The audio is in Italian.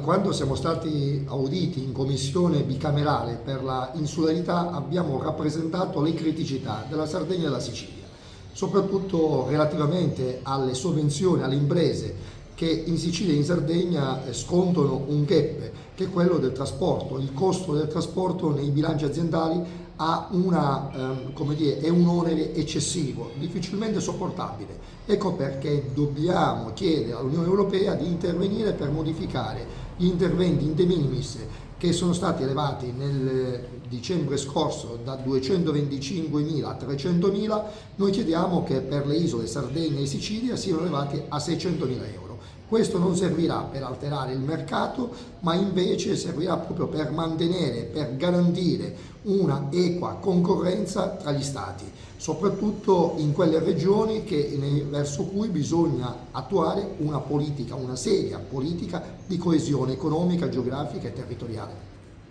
Quando siamo stati auditi in commissione bicamerale per la insularità abbiamo rappresentato le criticità della Sardegna e della Sicilia, soprattutto relativamente alle sovvenzioni alle imprese che in Sicilia e in Sardegna scontano un gap, che è quello del trasporto. Il costo del trasporto nei bilanci aziendali è un onere eccessivo, difficilmente sopportabile. Ecco perché dobbiamo chiedere all'Unione Europea di intervenire per modificare gli interventi in de minimis che sono stati elevati nel dicembre scorso da 225.000 a 300.000. Noi chiediamo che per le isole Sardegna e Sicilia siano elevati a 600.000 euro. Questo non servirà per alterare il mercato, ma invece servirà proprio per mantenere, per garantire una equa concorrenza tra gli Stati, soprattutto in quelle regioni verso cui bisogna attuare una seria politica di coesione economica, geografica e territoriale.